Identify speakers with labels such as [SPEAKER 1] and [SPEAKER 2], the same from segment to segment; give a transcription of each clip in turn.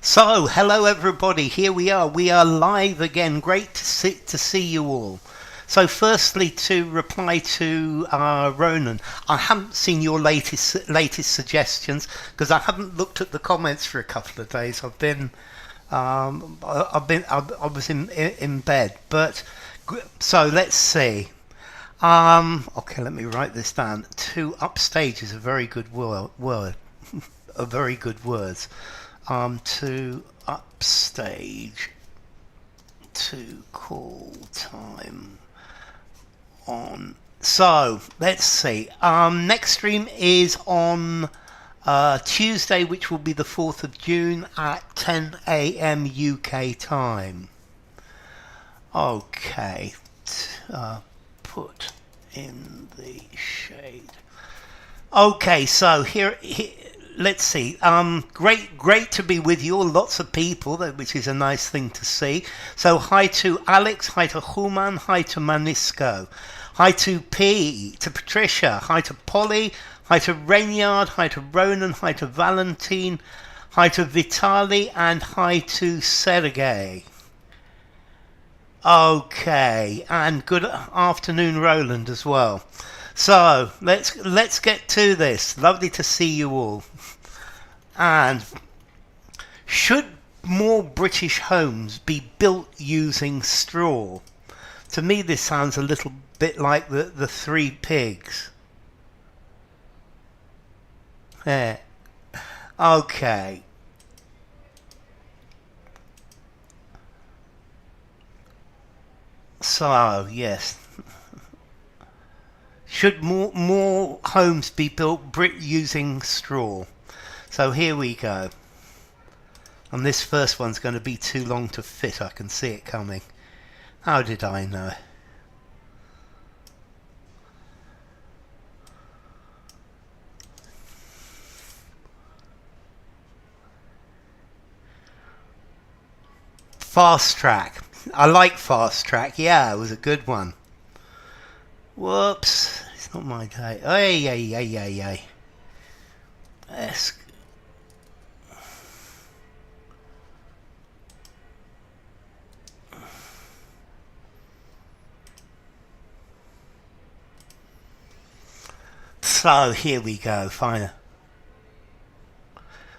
[SPEAKER 1] So, hello everybody, here we are live again, great to see you all. So firstly, to reply to Ronan, I haven't seen your latest suggestions because I haven't looked at the comments for a couple of days. I was in bed, but so let's see. Okay, let me write this down. To upstage is a very good word, a very good words. To upstage, to call time on. So let's see. Next stream is on Tuesday, which will be the 4th of June at 10 a.m. UK time. Okay, put in the shade. Okay, so here let's see. Great to be with you all. Lots of people, which is a nice thing to see. So hi to Alex, hi to Human, hi to Manisco, hi to P, to Patricia, hi to Polly, hi to Renyard, hi to Ronan, hi to Valentine, hi to Vitali, and hi to Sergey. Okay, and good afternoon, Roland, as well. So let's get to this. Lovely to see you all. And should more British homes be built using straw? To me, this sounds a little bit like the Three Pigs. Yeah. Okay. So yes. Should more homes be built using straw? So here we go. And this first one's going to be too long to fit. I can see it coming. How did I know? Fast track. I like fast track. Yeah, it was a good one. Whoops. It's not my day. Ay. Let's... So here we go, fine.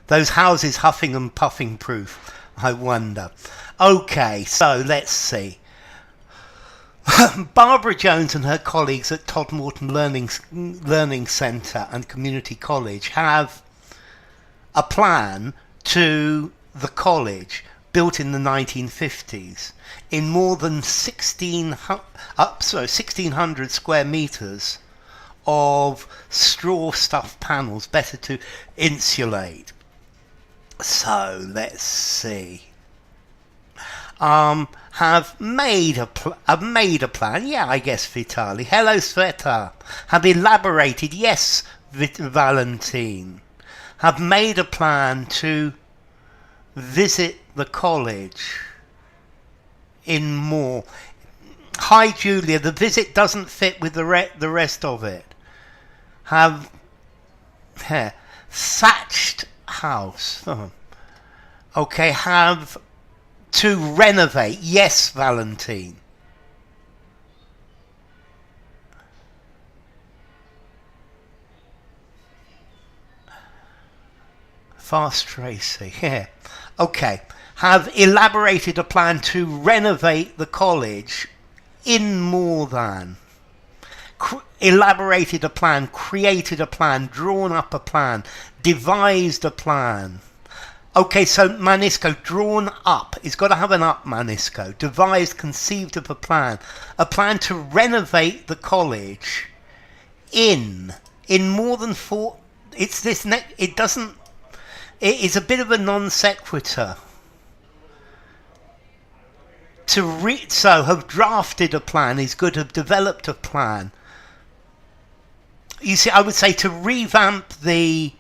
[SPEAKER 1] Those houses huffing and puffing proof, I wonder. Okay, so let's see. Barbara Jones and her colleagues at Todmorden Learning Centre and Community College have a plan to the college built in the 1950s in more than 1,600 square metres of straw stuffed panels, better to insulate. So let's see. Have made a plan. Yeah, I guess Vitali. Hello, Sveta. Have elaborated. Yes, Valentine. Have made a plan to visit the college in more. Hi, Julia. The visit doesn't fit with the rest of it. Have thatched house. Okay, have to renovate. Yes, Valentine. Fast Tracy. Yeah. Okay. Have elaborated a plan to renovate the college in more than. Elaborated a plan, created a plan, drawn up a plan, devised a plan. Okay, so Manisco, drawn up. It's got to have an up, Manisco. Devised, conceived of a plan to renovate the college in more than four. It's this. It doesn't. It is a bit of a non sequitur. So have drafted a plan is good. Have developed a plan. You see, I would say to revamp the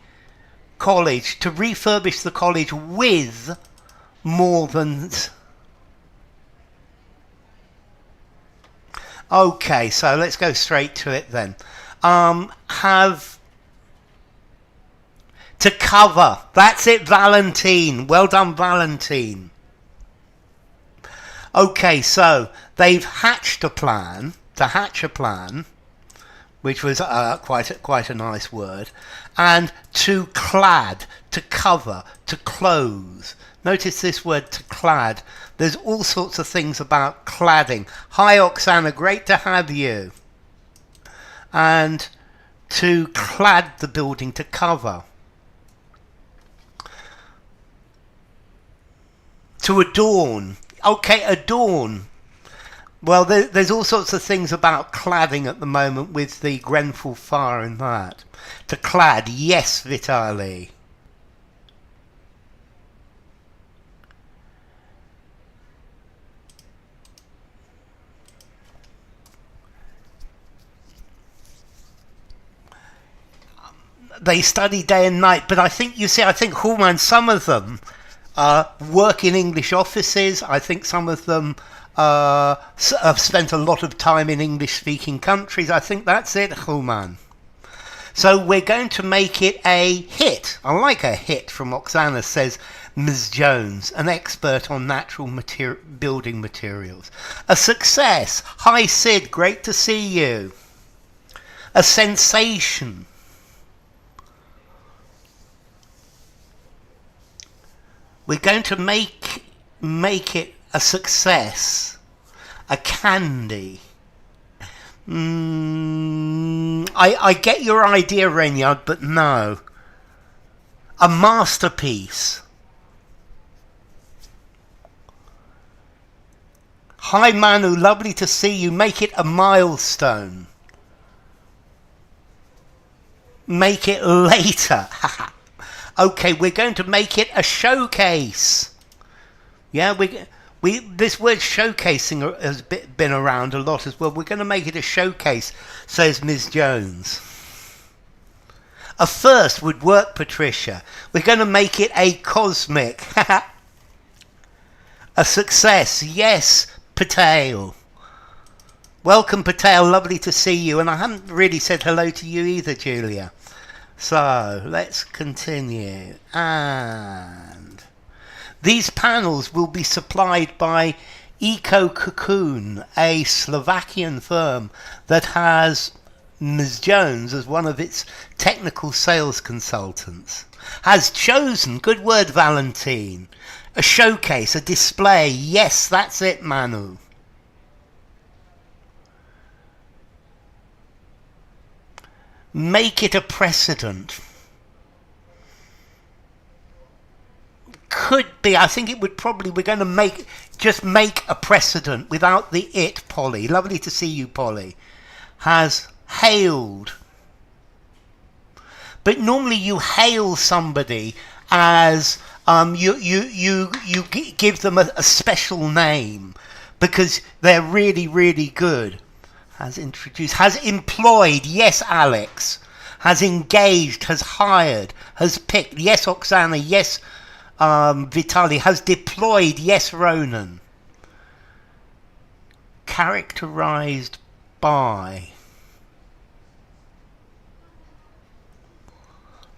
[SPEAKER 1] college, to refurbish the college with more than... Okay, so let's go straight to it then. Have To cover. That's it, Valentine. Well done, Valentine. Okay, so they've hatched a plan. To hatch a plan, which was quite a nice word, and to clad, to cover, to close. Notice this word, to clad. There's all sorts of things about cladding. Hi, Oksana, great to have you. And to clad the building, to cover. To adorn. Okay, adorn. Well, there's all sorts of things about cladding at the moment with the Grenfell fire and that. To clad, yes, Vitali. They study day and night, but I think, Human, some of them work in English offices. I think some of them have spent a lot of time in English-speaking countries. I think that's it, Human. So we're going to make it a hit. I like a hit from Oksana, says Ms. Jones, an expert on natural building materials. A success. Hi, Sid. Great to see you. A sensation. We're going to make it a success, a candy. I get your idea, Renyard, but no. A masterpiece. Hi, Manu, lovely to see you. Make it a milestone. Make it later. Okay, we're going to make it a showcase. Yeah, this word showcasing has been around a lot as well. We're going to make it a showcase, says Ms. Jones. A first would work, Patricia. We're going to make it a cosmic. A success, yes, Patel. Welcome, Patel. Lovely to see you. And I haven't really said hello to you either, Julia. So let's continue. And these panels will be supplied by EcoCocon, a Slovakian firm that has Ms. Jones as one of its technical sales consultants. Has chosen, good word, Valentine, a showcase, a display. Yes, that's it, Manu. Make it a precedent. Could be. I think it would probably. We're going to just make a precedent without the it, Polly. Lovely to see you, Polly. Has hailed. But normally you hail somebody as you give them a special name because they're really, really good. Has introduced, has employed, yes, Alex. Has engaged, has hired, has picked, yes, Oksana, yes, Vitali. Has deployed, yes, Ronan. Characterized by.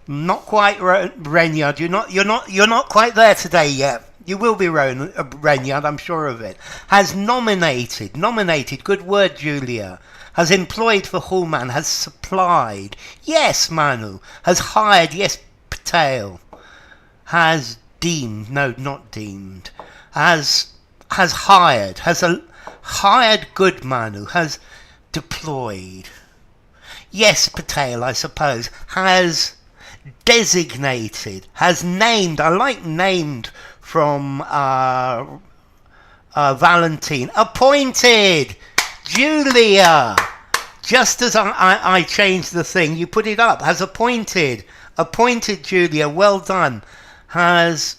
[SPEAKER 1] Not quite, Renyard. You're not quite there today yet. You will be, Renyard, I'm sure of it. Has nominated, good word, Julia. Has employed for Human, has supplied, yes, Manu. Has hired, yes, Patel. Has deemed, no, not deemed. Has hired, hired, good, Manu. Has deployed. Yes, Patel, I suppose. Has designated, has named, I like named from Valentine. Appointed, Julia. Just as I changed the thing, you put it up. Has appointed, Julia. Well done. Has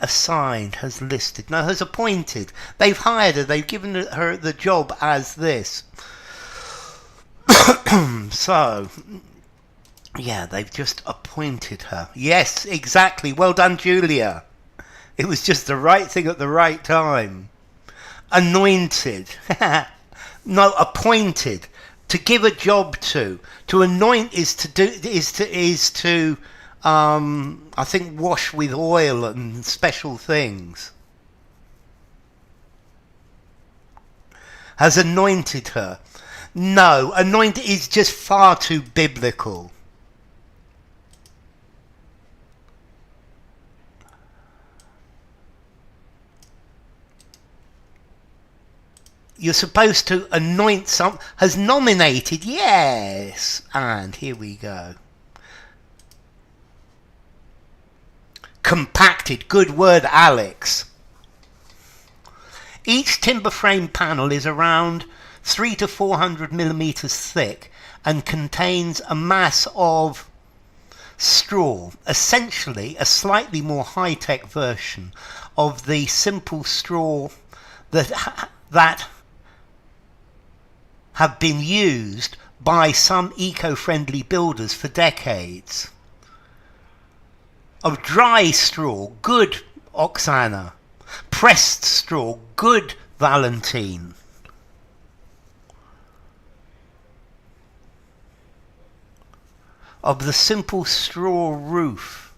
[SPEAKER 1] assigned, has listed. No, has appointed. They've hired her. They've given her the job as this. So. Yeah, they've just appointed her. Yes, exactly. Well done, Julia. It was just the right thing at the right time. Anointed. No, appointed. To give a job to. To anoint is to I think wash with oil and special things. Has anointed her. No, anointed is just far too biblical. You're supposed to anoint some. Has nominated, yes. And here we go. Compacted, good word, Alex. Each timber frame panel is around 300 to 400 millimeters thick and contains a mass of straw, essentially a slightly more high-tech version of the simple straw that have been used by some eco-friendly builders for decades. Of dry straw, good, Oksana. Pressed straw, good, Valentine. Of the simple straw roof.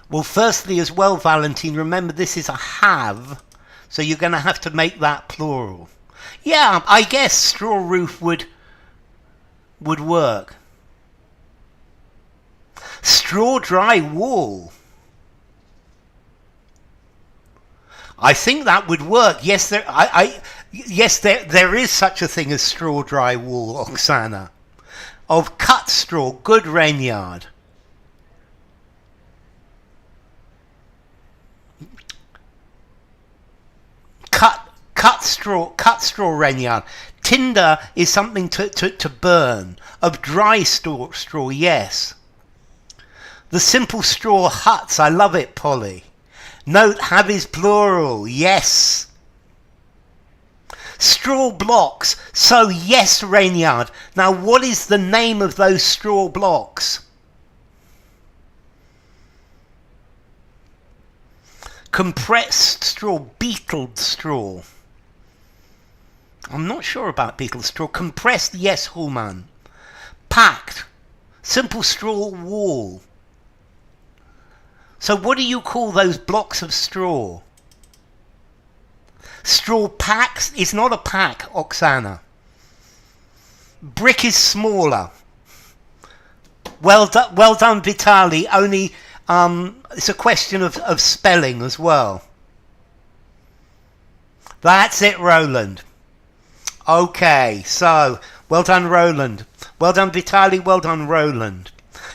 [SPEAKER 1] Well, firstly as well, Valentine, remember this is a have, so you're going to have to make that plural. Yeah, I guess straw roof would work. Straw dry wool. I think that would work. Yes, there is such a thing as straw dry wool, Oksana. Of cut straw, good, Rainyard. Cut straw, Rainyard. Tinder is something to burn. Of dry straw, yes. The simple straw huts, I love it, Polly. Note, have is plural, yes. Straw blocks, so yes, Rainyard. Now, what is the name of those straw blocks? Compressed straw, beetled straw. I'm not sure about beetled straw. Compressed, yes, Hulman. Packed, simple straw wool. So what do you call those blocks of straw? Straw packs is not a pack, Oksana. Brick is smaller. Well done, Vitali. Only it's a question of spelling as well. That's it, Roland. Okay, so well done, Roland. Well done, Vitali. Well done, Roland.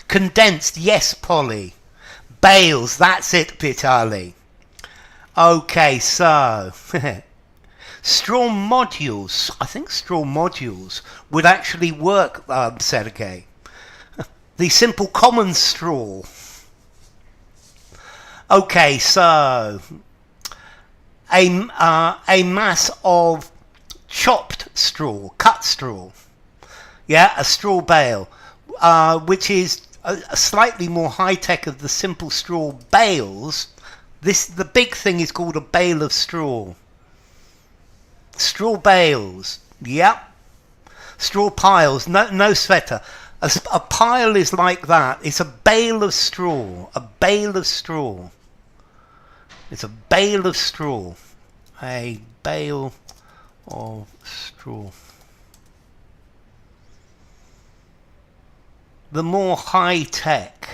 [SPEAKER 1] Condensed, yes, Polly. Bales, that's it, Vitali. Okay, so straw modules. I think straw modules would actually work, Sergey. The simple common straw. Okay, so a mass of chopped straw, cut straw. Yeah, a straw bale, which is a slightly more high-tech of the simple straw bales. The big thing is called a bale of straw. Straw bales, yep. Straw piles, no Sveta. A pile is like that. It's a bale of straw. A bale of straw. It's a bale of straw. A bale of straw. The more high-tech,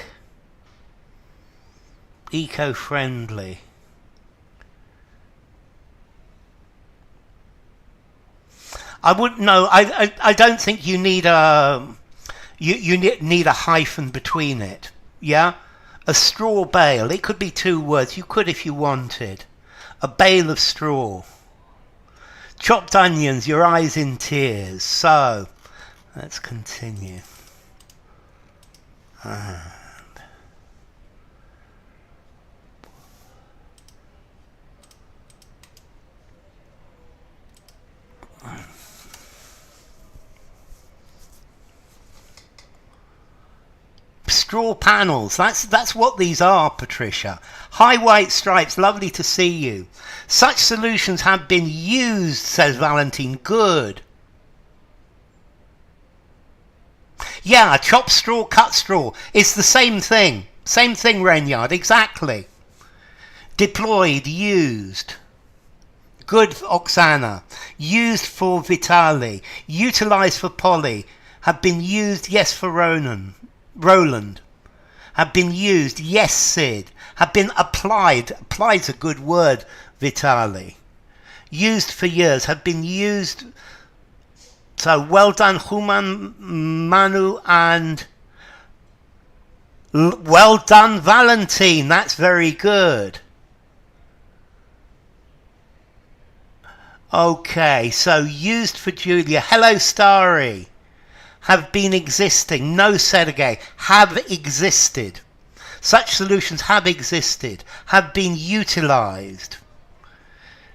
[SPEAKER 1] eco-friendly. I wouldn't know. I don't think you need a you need a hyphen between it. Yeah, a straw bale. It could be two words. You could if you wanted. A bale of straw. Chopped onions. Your eyes in tears. So let's continue. Straw panels, that's what these are, Patricia. High white stripes, lovely to see you. Such solutions have been used, says Valentine. Good. Yeah, chop straw, cut straw. It's the same thing. Same thing, Renyard, exactly. Deployed, used. Good, Oksana. Used for Vitali. Utilized for Polly. Have been used, yes, for Roland. Have been used, yes, Sid. Have been applied. Applied's a good word, Vitali. Used for years. Have been used. So well done, Human, Manu, and well done, Valentine. That's very good. Okay, so used for Julia. Hello, Starry. Have been existing. No, Sergey. Have existed. Such solutions have existed. Have been utilized.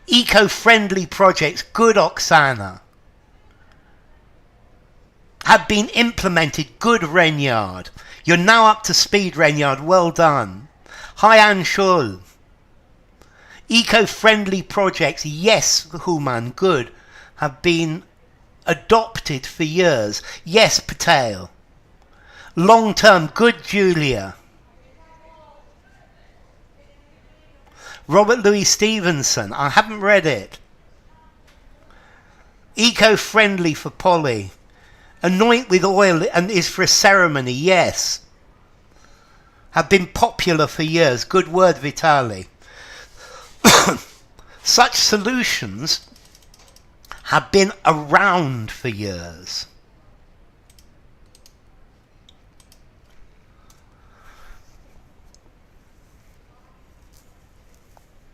[SPEAKER 1] Eco-friendly projects. Good, Oksana. Have been implemented. Good, Renyard. You're now up to speed, Renyard. Well done. Hi, Anshul. Eco-friendly projects, yes, Human, good, have been adopted for years. Yes, Patel. Long-term, good, Julia. Robert Louis Stevenson, I haven't read it. Eco-friendly for Polly. Anoint with oil and is for a ceremony, yes. Have been popular for years, good word, Vitali. Such solutions have been around for years.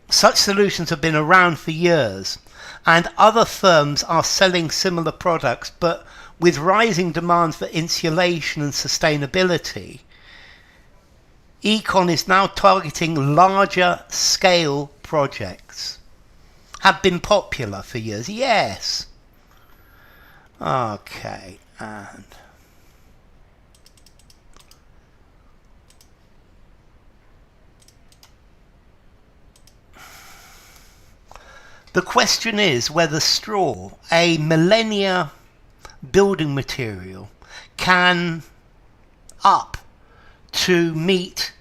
[SPEAKER 1] Such solutions have been around for years, and other firms are selling similar products, but with rising demands for insulation and sustainability, Econ is now targeting larger scale projects. Have been popular for years, yes. Okay, and the question is whether straw, a millennia building material, can up to meet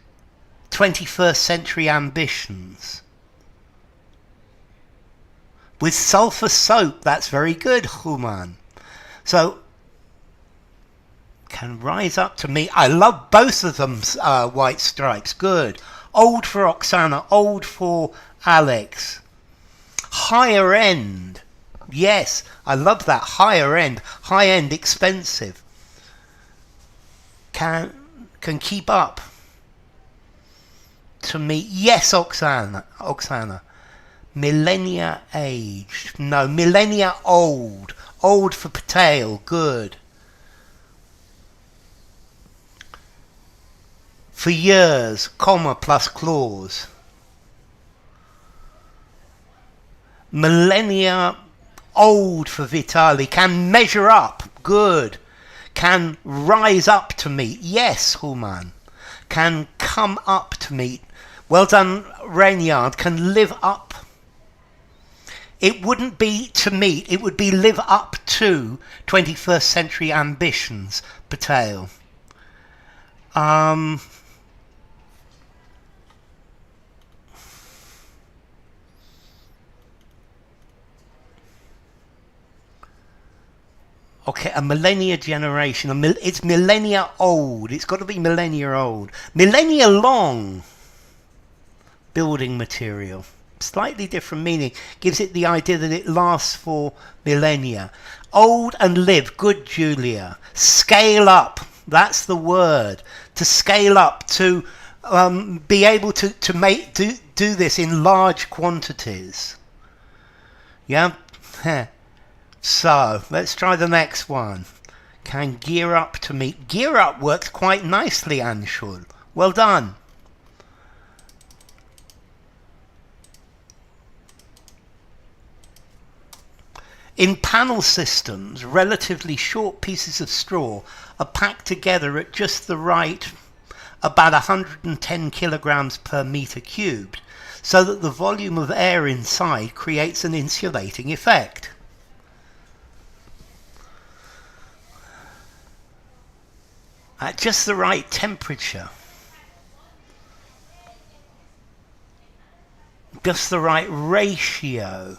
[SPEAKER 1] 21st century ambitions. With sulfur soap, that's very good, Human. So, can rise up to meet, I love both of them, white stripes, good. Old for Oksana, old for Alex. Higher end, yes, I love that, higher end, high end, expensive. Can keep up to meet, yes, Oksana. Millennia aged, no, millennia old, old for Patel, good. For years, comma plus clause. Millennia old for Vitali, can measure up, good. Can rise up to meet, yes, Human. Can come up to meet, well done, Renyard. Can live up. It wouldn't be to meet, it would be live up to 21st century ambitions, Patel. Okay, a millennia generation. It's millennia old. It's got to be millennia old. Millennia long. Building material. Slightly different meaning. Gives it the idea that it lasts for millennia. Old and live. Good, Julia. Scale up. That's the word. To scale up. To be able to do this in large quantities. Yeah? So, let's try the next one. Can gear up to meet. Gear up works quite nicely, Anshul. Well done. In panel systems, relatively short pieces of straw are packed together at just the right, about 110 kilograms per meter cubed, so that the volume of air inside creates an insulating effect. At just the right temperature. Just the right ratio.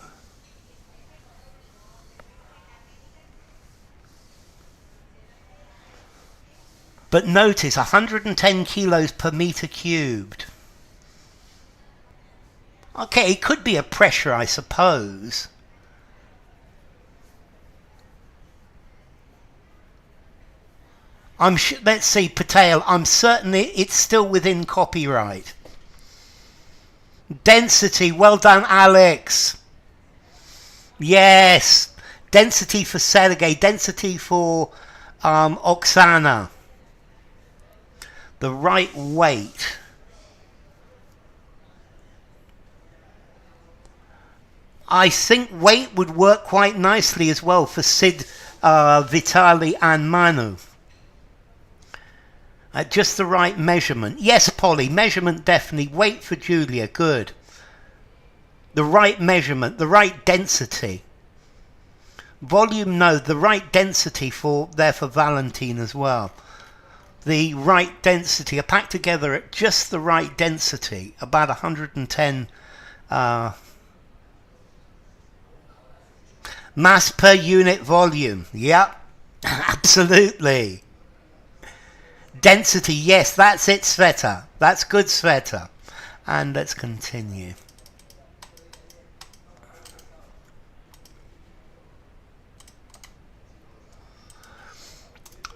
[SPEAKER 1] But notice 110 kilos per meter cubed. Okay, it could be a pressure, I suppose. Let's see, Patel, I'm certain it's still within copyright. Density, well done, Alex. Yes, density for Sergey, density for Oksana. The right weight. I think weight would work quite nicely as well for Sid, Vitali and Manu. At just the right measurement. Yes, Polly, measurement definitely. Weight for Julia, good. The right measurement, the right density. Volume, no, the right density for Valentine as well. The right density are packed together at just the right density, about 110 mass per unit volume. Yep, absolutely. Density, yes, that's it, Sveta. That's good, Sveta. And let's continue.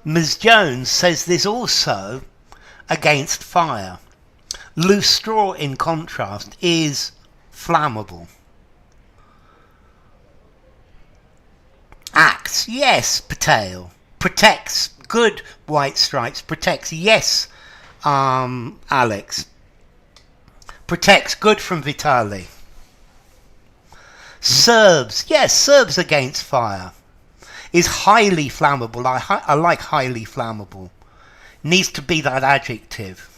[SPEAKER 1] Ms. Jones says there's also against fire. Loose straw, in contrast, is flammable. Axe, yes, Patel. Protects, good, White Stripes. Protects, yes, Alex. Protects, good from Vitali. Serbs, yes, Serbs against fire. Is highly flammable. I like highly flammable. Needs to be that adjective.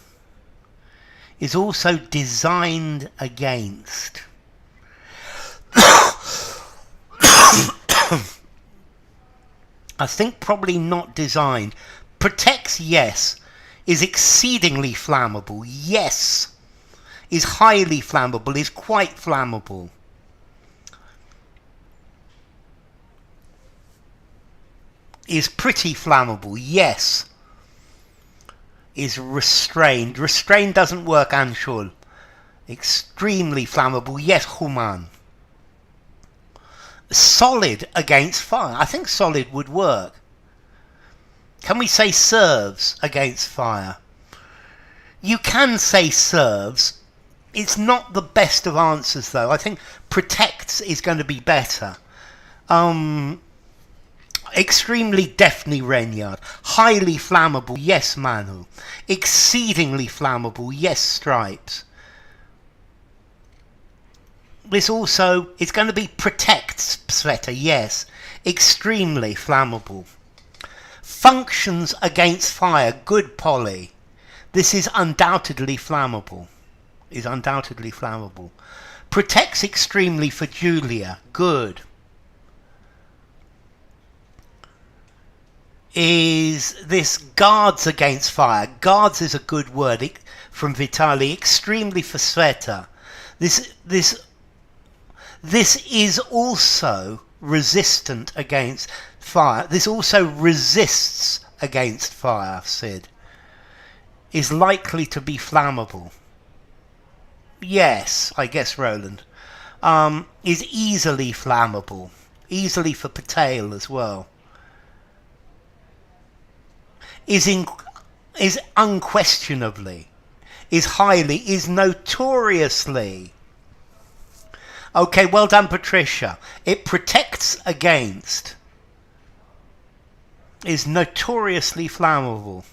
[SPEAKER 1] Is also designed against. I think probably not designed. Protects, yes. Is exceedingly flammable, yes. Is highly flammable, is quite flammable. Is pretty flammable, yes. Is restrained. Restrained doesn't work, Anshul. Extremely flammable, yes, Human. Solid against fire. I think solid would work. Can we say serves against fire? You can say serves. It's not the best of answers, though. I think protects is going to be better. Extremely, definitely Renyard. Highly flammable, yes, Manu. Exceedingly flammable, yes, Stripes. This also is going to be protects, Sveta, yes. Extremely flammable. Functions against fire, good, Polly. This is undoubtedly flammable. Is undoubtedly flammable. Protects extremely for Julia, good. Is this guards against fire? Guards is a good word from Vitali. Extremely for Sveta. This is also resistant against fire. This also resists against fire, Sid. Is likely to be flammable. Yes, I guess, Roland. Is easily flammable. Easily for Patel as well. Is unquestionably. Is highly. Is notoriously. Okay, well done, Patricia. It protects against. Is notoriously flammable.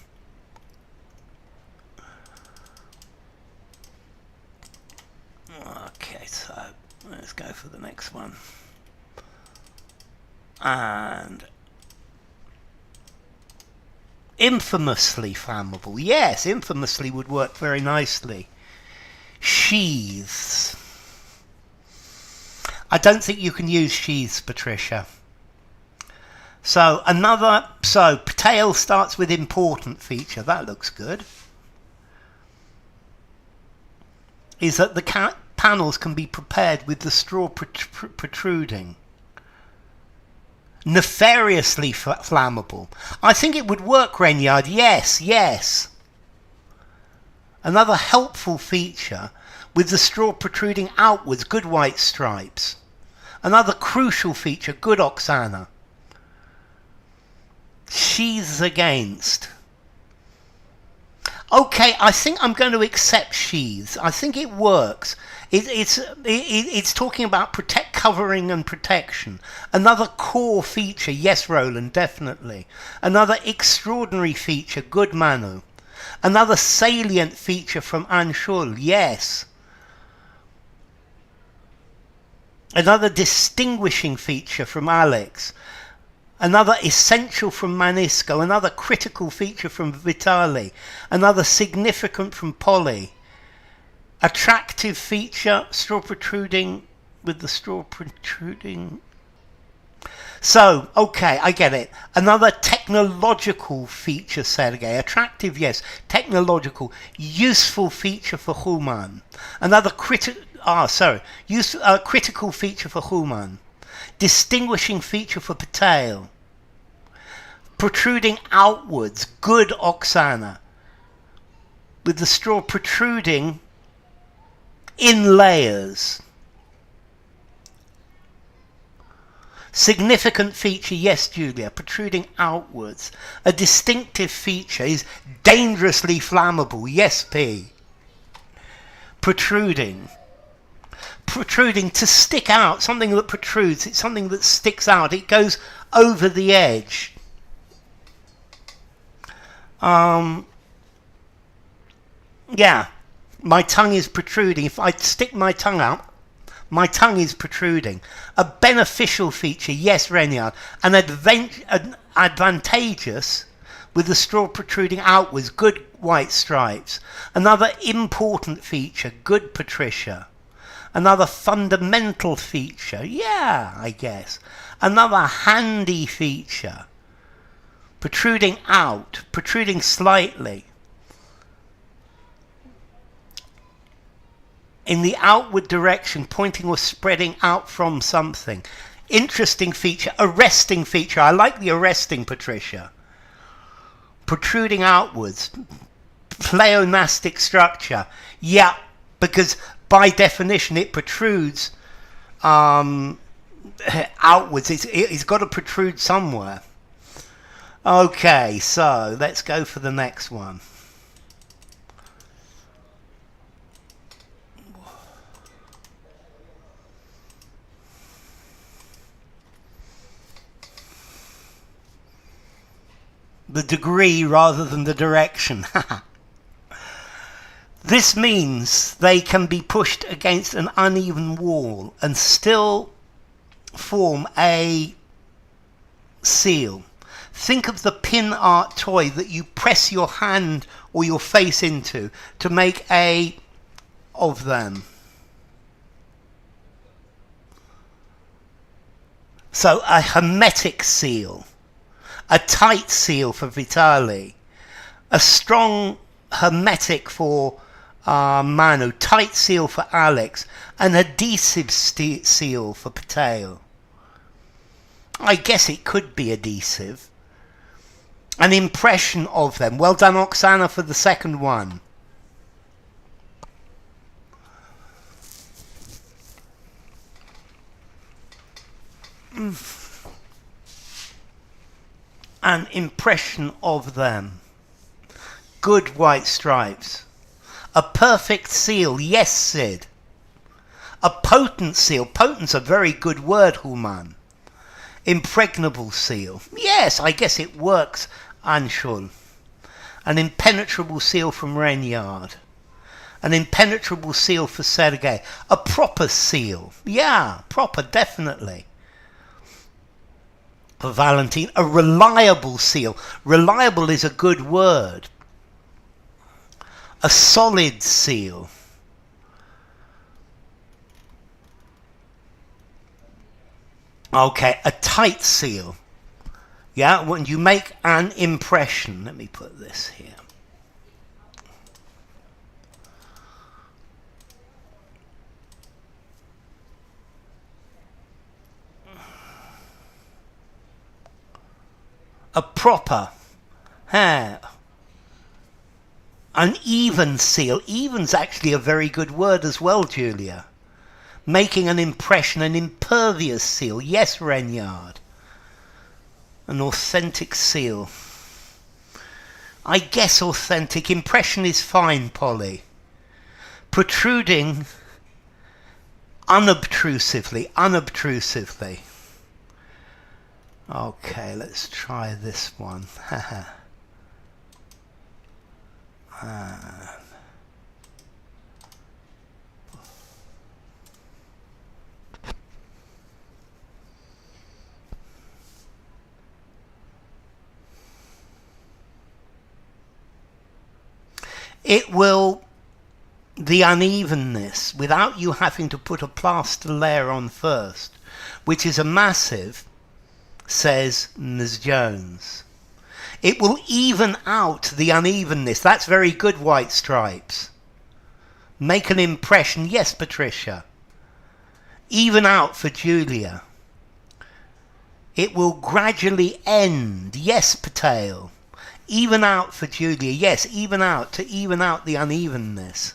[SPEAKER 1] Okay, so let's go for the next one. And infamously flammable. Yes, infamously would work very nicely. Sheaths. I don't think you can use sheaths, Patricia. So tail starts with important feature. That looks good. Is that the panels can be prepared with the straw protruding. Nefariously flammable. I think it would work, Renyard. Yes, yes. Another helpful feature with the straw protruding outwards. Good white stripes. Another crucial feature. Good Oksana. Sheaths against. Okay, I think I'm going to accept sheaths. I think it works. It's talking about covering and protection. Another core feature. Yes, Roland, definitely. Another extraordinary feature. Good Manu. Another salient feature from Anshul. Yes. Another distinguishing feature from Alex. Another essential from Manisco. Another critical feature from Vitali. Another significant from Polly. Attractive feature, straw protruding with the straw protruding. So, okay, I get it. Another technological feature, Sergei. Attractive, yes. Technological. Useful feature for Human. Another critical feature for Human. Distinguishing feature for Patel. Protruding outwards. Good Oksana. With the straw protruding in layers. Significant feature, yes, Julia, protruding outwards. A distinctive feature is dangerously flammable, yes, P. Protruding. Protruding, to stick out, something that protrudes, it's something that sticks out, it goes over the edge. Yeah, my tongue is protruding. If I stick my tongue out, my tongue is protruding. A beneficial feature, yes, Renyard. An advantageous with the straw protruding outwards, good white stripes. Another important feature, good Patricia. Another fundamental feature, yeah, I guess. Another handy feature, protruding out, protruding slightly. In the outward direction, pointing or spreading out from something. Interesting feature, arresting feature. I like the arresting, Patricia. Protruding outwards. Pleonastic structure. Yeah, because by definition it protrudes outwards. It's got to protrude somewhere. Okay, so let's go for the next one. The degree rather than the direction. This means they can be pushed against an uneven wall and still form a seal. Think of the pin art toy that you press your hand or your face into to make a of them. So a hermetic seal. A tight seal for Vitali, a strong hermetic for Manu, tight seal for Alex, an adhesive seal for Patel. I guess it could be adhesive. An impression of them. Well done, Oksana, for the second one. An impression of them. Good white stripes. A perfect seal. Yes, Sid. A potent seal. Potent's a very good word, Human. Impregnable seal. Yes, I guess it works, Anshul. An impenetrable seal from Renyard. An impenetrable seal for Sergei. A proper seal. Yeah, proper, definitely. For Valentine, a reliable seal. Reliable is a good word. A solid seal. Okay, a tight seal. Yeah, when you make an impression, let me put this here. A proper, an even seal. Even's actually a very good word as well, Julia. Making an impression, an impervious seal. Yes, Renyard. An authentic seal. I guess authentic. Impression is fine, Polly. Protruding unobtrusively. Okay, let's try this one. It will, the unevenness, without you having to put a plaster layer on first, which is a massive, says Ms. Jones. It will even out the unevenness. That's very good, White Stripes. Make an impression. Yes, Patricia. Even out for Julia. It will gradually end. Yes, Patel. Even out for Julia. Yes, even out, to even out the unevenness.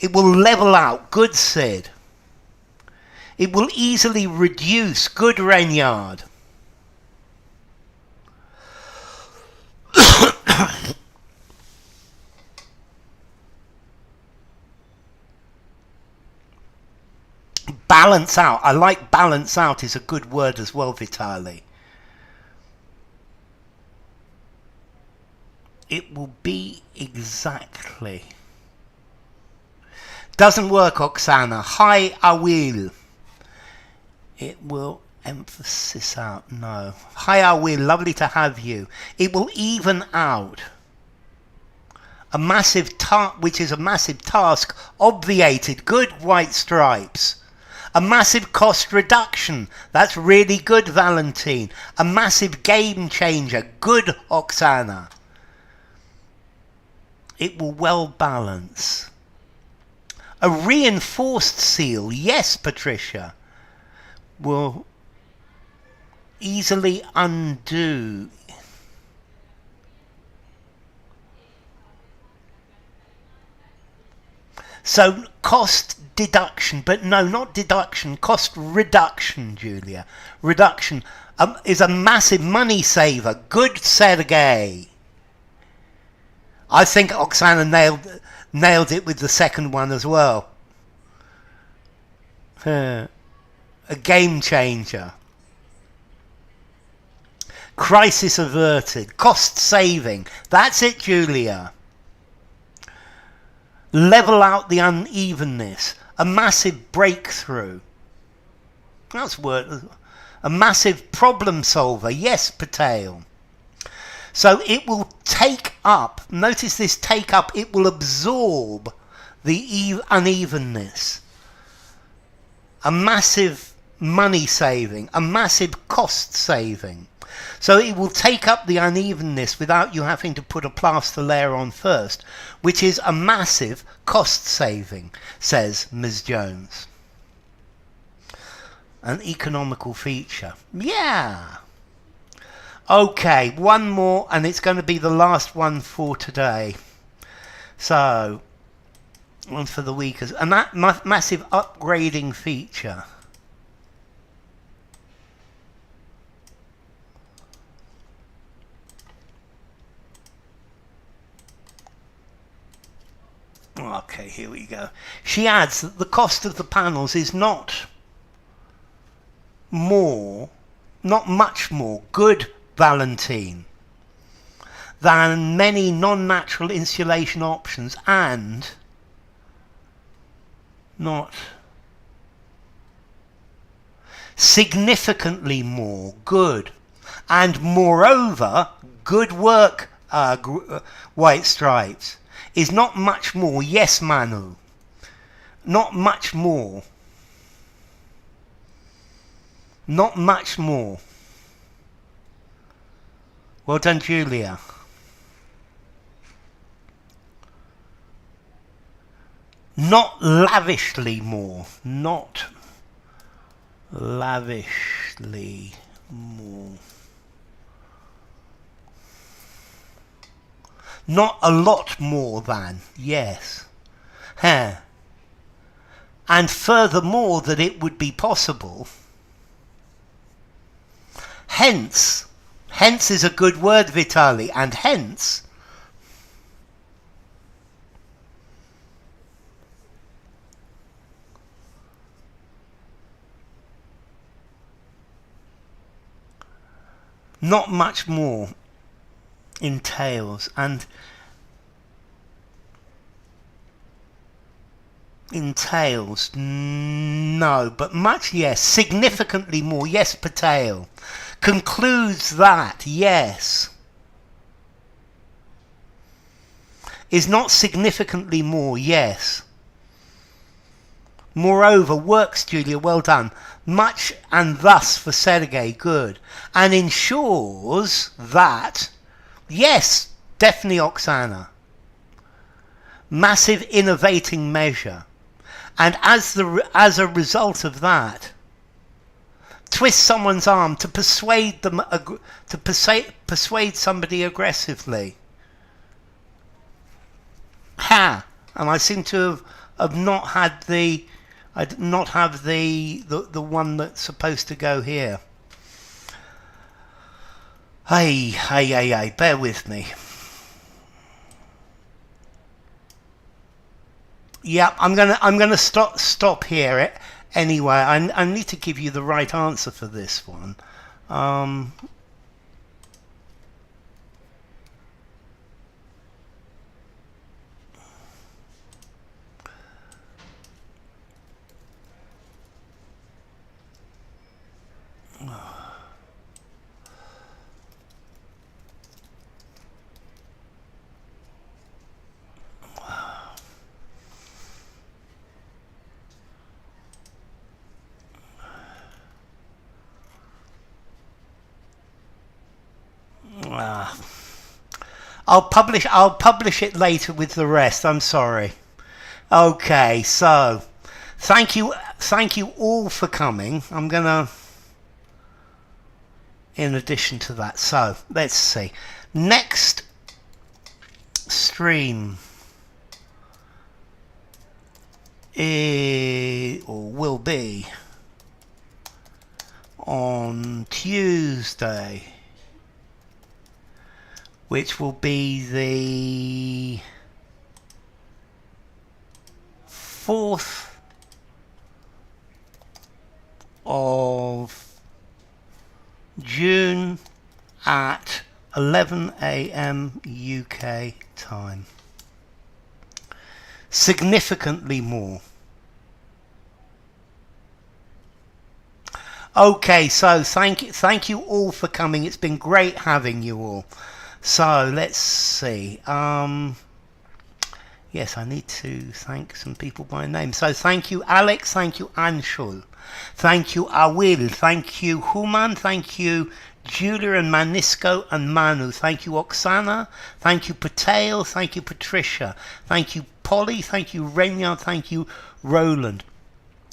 [SPEAKER 1] It will level out. Good, Sid. It will easily reduce. Good, Renyard. Balance out. I like balance out is a good word as well, Vitali. It will be exactly. Doesn't work, Oksana. Hi, I will. It will emphasis out. No. Hi, I will. Lovely to have you. It will even out. A massive task, which is a massive task, obviated. Good, White Stripes. A massive cost reduction. That's really good, Valentine. A massive game changer. Good, Oksana. It will well balance. A reinforced seal. Yes, Patricia. Will easily undo. So cost deduction, but no, not deduction, cost reduction, Julia. Reduction is a massive money saver. Good, Sergey. I think Oksana nailed it with the second one as well. A game changer. Crisis averted. Cost saving. That's it, Julia. Level out the unevenness. A massive breakthrough. That's word. A massive problem solver. Yes, Patel. So it will take up, notice this take up, it will absorb the unevenness. A massive money saving, a massive cost saving. So it will take up the unevenness without you having to put a plaster layer on first, which is a massive cost saving, says Ms. Jones. An economical feature. Yeah. Okay, one more, and it's going to be the last one for today. So, one for the week. And that massive upgrading feature. Okay, here we go. She adds that the cost of the panels is not much more, good, Valentine, than many non-natural insulation options, and not significantly more, good, and moreover, good work, White Stripes, is not much more. Yes, Manu, not much more. Not much more. Well done, Julia. Not lavishly more. Not lavishly more. Not a lot more than. Yes. Huh. And furthermore, that it would be possible. Hence. Hence is a good word, Vitali. And hence. Not much more entails, and entails, no, but much, yes. Significantly more, yes, Patel. Concludes that, yes. Is not significantly more, yes. Moreover, works, Julia, well done. Much and thus for Sergei, good. And ensures that, yes, definitely Oksana. Massive innovating measure. And as a result of that, twist someone's arm to persuade them, to persuade somebody aggressively. Ha! And I seem to have not had the, I did not have the one that's supposed to go here. Hey, bear with me. Yeah, I'm gonna stop here. Anyway, I need to give you the right answer for this one. I'll publish it later with the rest. I'm sorry. Okay, so thank you all for coming. I'm gonna, in addition to that, so let's see. Next stream will be on Tuesday, which will be the 4th of June at 11 AM UK time. Significantly more. Okay, so thank you all for coming. It's been great having you all. So let's see. Yes, I need to thank some people by name. So thank you, Alex. Thank you, Anshul. Thank you, Awil. Thank you, Human. Thank you, Julia and Manisco and Manu. Thank you, Oksana. Thank you, Patel. Thank you, Patricia. Thank you, Polly. Thank you, Renya. Thank you, Roland.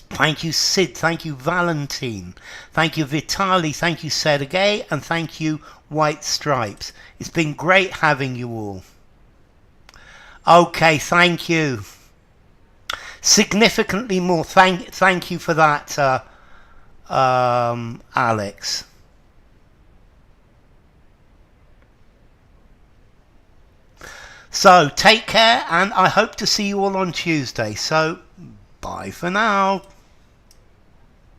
[SPEAKER 1] Thank you, Sid. Thank you, Valentine. Thank you, Vitali. Thank you, Sergei. And thank you, White Stripes. It's been great having you all. Okay, thank you. Significantly more. Thank you for that, Alex. So take care, and I hope to see you all on Tuesday. So bye for now.